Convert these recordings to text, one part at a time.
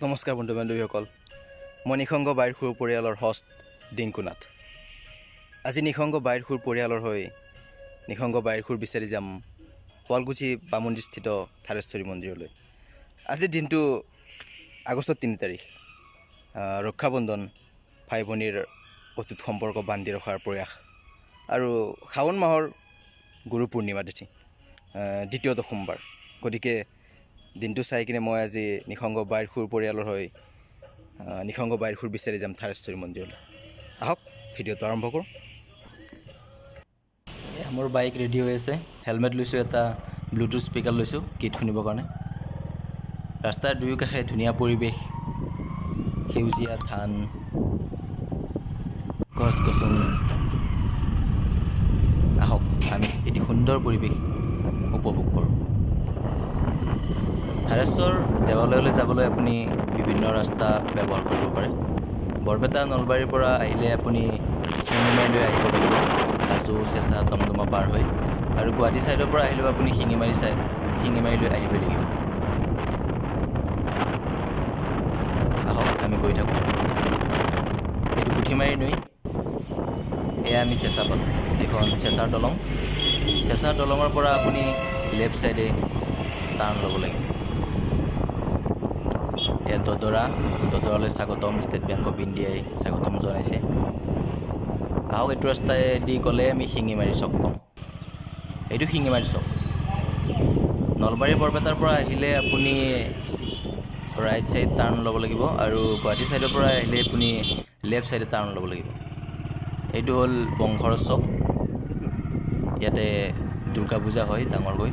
নমস্কাৰ বন্ধু বান্ধৱীসকল, মই নিসংগ বাইৰ সুৰ পৰিয়ালৰ হষ্ট ডিংকুনাথ। আজি নিসংগ বাইৰ সুৰ পৰিয়ালৰ হৈ নিসংগ বাইৰ সুৰ বিচাৰি যাম শুৱালকুছি বামুণীস্থিত থাৰেশ্বৰী মন্দিৰলৈ। আজিৰ দিনটো আগষ্টৰ 3 তাৰিখ। ৰক্ষাবন্ধন, ভাই ভনীৰ অটুট সম্পৰ্ক বান্ধি ৰখাৰ প্ৰয়াস আৰু শাওণ মাহৰ গুৰু পূৰ্ণিমা তিথি, দ্বিতীয়টো সোমবাৰ। গতিকে দিনটো চাই কিনে মই আজি নিসংগ বাইৰ সুৰ পৰিয়ালৰ হৈ নিসংগ বাইৰ সুৰ বিচাৰি যাম থাৰেশ্বৰী মন্দিৰলৈ। আহক ভিডিঅ'টো আৰম্ভ কৰোঁ। মোৰ বাইক ৰেডি হৈ আছে, হেলমেট লৈছোঁ, এটা ব্লুটুথ স্পীকাৰ লৈছোঁ গীত শুনিবৰ কাৰণে। ৰাস্তাৰ দুয়ো কাষে ধুনীয়া পৰিৱেশ, সেউজীয়া ধান, গছ গছনি। আহক আমি এটি সুন্দৰ পৰিৱেশ উপভোগ কৰোঁ। থাৰেশ্বৰ দেৱালয়লৈ যাবলৈ আপুনি বিভিন্ন ৰাস্তা ব্যৱহাৰ কৰিব পাৰে। বৰপেটা নলবাৰীৰ পৰা আহিলে আপুনি শিঙিমাৰীলৈ আহিব লাগিব, হাজো চেঁচা টমটমা পাৰ হৈ, আৰু গুৱাহাটী ছাইডৰ পৰা আহিলেও আপুনি শিঙিমাৰীলৈ আহিবই লাগিব। আহক আমি গৈ থাকোঁ। এইটো পুঠিমাৰী নৈ, এয়া আমি চেঁচা পালোঁ। এইখন চেঁচাৰ দলং। চেঁচাৰ দলঙৰ পৰা আপুনি লেফ্ট ছাইডে টাৰ্ণ ল'ব লাগিব। এয়া দদৰালৈ স্বাগতম, ষ্টেট বেংক অফ ইণ্ডিয়াই স্বাগতম জনাইছে। আহক এইটো ৰাস্তাইদি গ'লে আমি শিঙিমাৰী চক পাম। এইটো শিঙিমাৰী চক। নলবাৰী বৰপেটাৰ পৰা আহিলে আপুনি ৰাইট ছাইড টাৰ্ণ ল'ব লাগিব, আৰু গুৱাহাটী ছাইডৰ পৰা আহিলে আপুনি লেফ্ট ছাইডে টাৰ্ণ ল'ব লাগিব। এইটো হ'ল বংশৰ চক। ইয়াতে দুৰ্গা পূজা হয় ডাঙৰকৈ।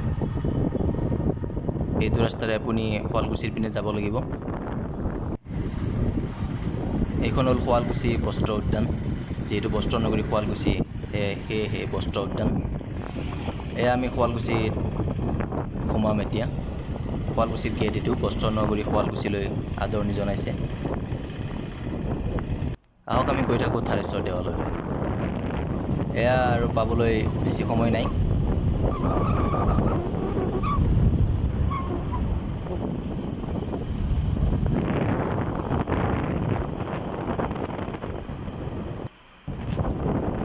এইটো ৰাস্তাৰে আপুনি শুৱালকুছিৰ পিনে যাব লাগিব। এইখন হ'ল শুৱালকুছি বস্ত্ৰ উদ্যান। যিহেতু বস্ত্ৰ নগৰী শুৱালকুছি, সেয়েহে বস্ত্ৰ উদ্যান। এয়া আমি শুৱালকুছিত সোমাম এতিয়া। শুৱালকুছিৰ গেট এইটো, বস্ত্ৰ নগৰী শুৱালকুছিলৈ আদৰণি জনাইছে। আহক আমি গৈ থাকোঁ থাৰেশ্বৰ দেৱালয়লৈ। এয়া আৰু পাবলৈ বেছি সময় নাই।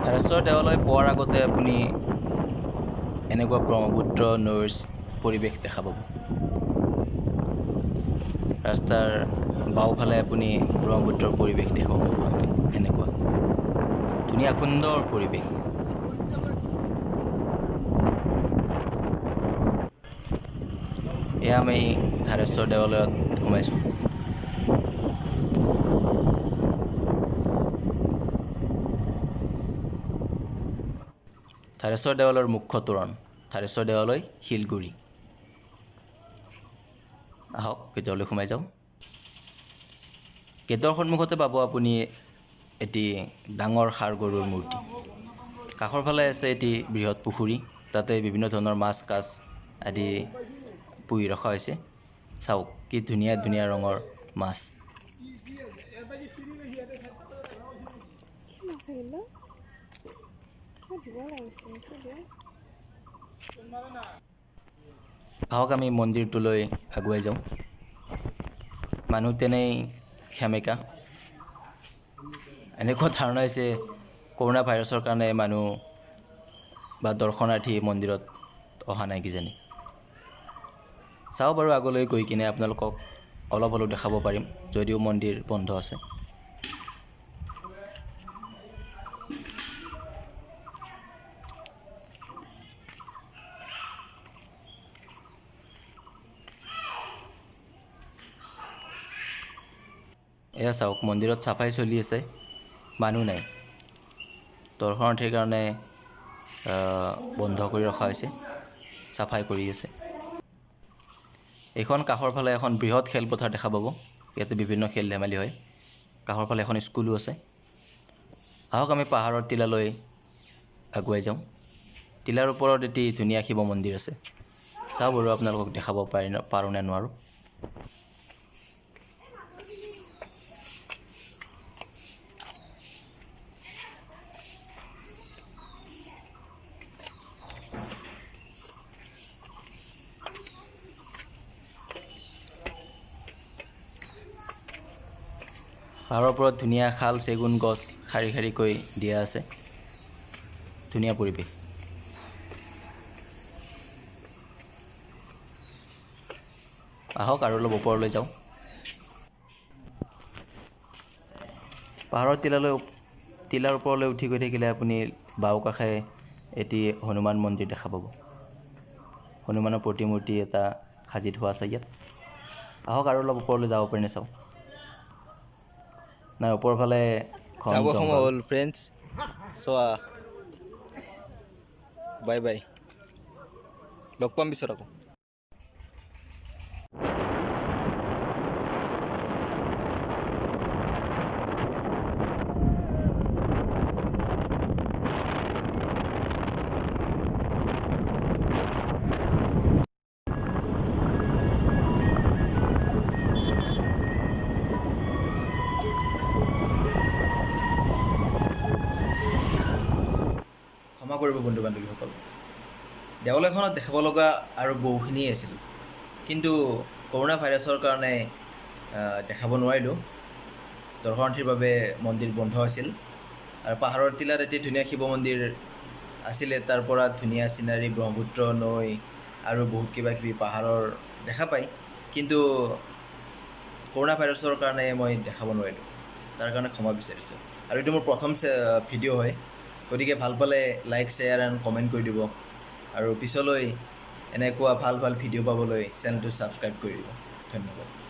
থাৰেশ্বৰ দেৱালয় পোৱাৰ আগতে আপুনি এনেকুৱা ব্ৰহ্মপুত্ৰ নৈৰ পৰিৱেশ দেখা পাব। ৰাস্তাৰ বাওঁফালে আপুনি ব্ৰহ্মপুত্ৰৰ পৰিৱেশ দেখাব পাব। এনেকুৱা ধুনীয়া সুন্দৰ পৰিৱেশ। এয়া আমি থাৰেশ্বৰ দেৱালয়ত সোমাইছোঁ। থাৰেশ্বৰ দেৱালয়ৰ মুখ্য তোৰণ, থাৰেশ্বৰ দেৱালয় শিলগুৰি। আহক ভিতৰলৈ সোমাই যাওঁ। গেটৰ সন্মুখতে পাব আপুনি এটি ডাঙৰ ষাঁড় গৰুৰ মূৰ্তি। কাষৰ ফালে আছে এটি বৃহৎ পুখুৰী, তাতে বিভিন্ন ধৰণৰ মাছ কাছ আদি পুহি ৰখা হৈছে। চাওক কি ধুনীয়া ধুনীয়া ৰঙৰ মাছ। আহক আমি মন্দিৰটোলৈ আগুৱাই যাওঁ। মানুহ তেনেই সেমেকা। এনেকুৱা ধাৰণা হৈছে কৰোণা ভাইৰাছৰ কাৰণে মানুহ বা দৰ্শনাৰ্থী মন্দিৰত অহা নাই কিজানি। চাওঁ বাৰু আগলৈ গৈ কিনে আপোনালোকক অলপ হ'লেও দেখাব পাৰিম, যদিও মন্দিৰ বন্ধ আছে। এয়া চাওক, মন্দিৰত চাফাই চলি আছে, মানুহ নাই। দৰ্শনাৰ্থীৰ কাৰণে বন্ধ কৰি ৰখা হৈছে, চাফাই কৰি আছে। এইখন কাষৰ ফালে এখন বৃহৎ খেলপথাৰ দেখা পাব। ইয়াতে বিভিন্ন খেল ধেমালি হয়। কাষৰ ফালে এখন স্কুলো আছে। আহক আমি পাহাৰৰ টিলালৈ আগুৱাই যাওঁ। টিলাৰ ওপৰত এটি ধুনীয়া শিৱ মন্দিৰ আছে। চাওঁ বাৰু আপোনালোকক দেখাব পাৰোঁ নে নোৱাৰোঁ। পাহাৰৰ ওপৰত ধুনীয়া শাল চেগুন গছ শাৰী শাৰীকৈ দিয়া আছে, ধুনীয়া পৰিৱেশ। আহক আৰু অলপ ওপৰলৈ যাওঁ। পাহাৰৰ টিলাৰ ওপৰলৈ উঠি গৈ থাকিলে আপুনি বাওঁ কাষে এটি হনুমান মন্দিৰ দেখা পাব। হনুমানৰ প্ৰতিমূৰ্তি এটা সাজি থোৱা আছে ইয়াত। আহক আৰু অলপ ওপৰলৈ যাব পাৰিনে চাওঁ। নাই, ওপৰৰ ফালে যাব সময় হ'ল ফ্ৰেণ্ডছ। চোৱা, বাই বাই, লগ পাম পিছত আকৌ। ক্ষমা কৰিব বন্ধু বান্ধৱীসকল, দেৱালয়খনত দেখাব লগা আৰু বহুখিনিয়ে আছিল, কিন্তু কৰোণা ভাইৰাছৰ কাৰণে দেখাব নোৱাৰিলোঁ। দৰ্শনাৰ্থীৰ বাবে মন্দিৰ বন্ধ আছিল। আৰু পাহাৰৰ টিলাত এটি ধুনীয়া শিৱ মন্দিৰ আছিলে, তাৰ পৰা ধুনীয়া চিনাৰী, ব্ৰহ্মপুত্ৰ নৈ আৰু বহুত কিবা কিবি পাহাৰৰ দেখা পায়, কিন্তু কৰোণা ভাইৰাছৰ কাৰণে মই দেখাব নোৱাৰিলোঁ। তাৰ কাৰণে ক্ষমা বিচাৰিছোঁ। আৰু এইটো মোৰ প্ৰথম ভিডিঅ' হয়, গতিকে ভাল পালে লাইক, শ্বেয়াৰ এণ্ড কমেণ্ট কৰি দিব। আৰু পিছলৈ এনেকুৱা ভাল ভাল ভিডিঅ' পাবলৈ চেনেলটো ছাবস্ক্ৰাইব কৰি দিব। ধন্যবাদ।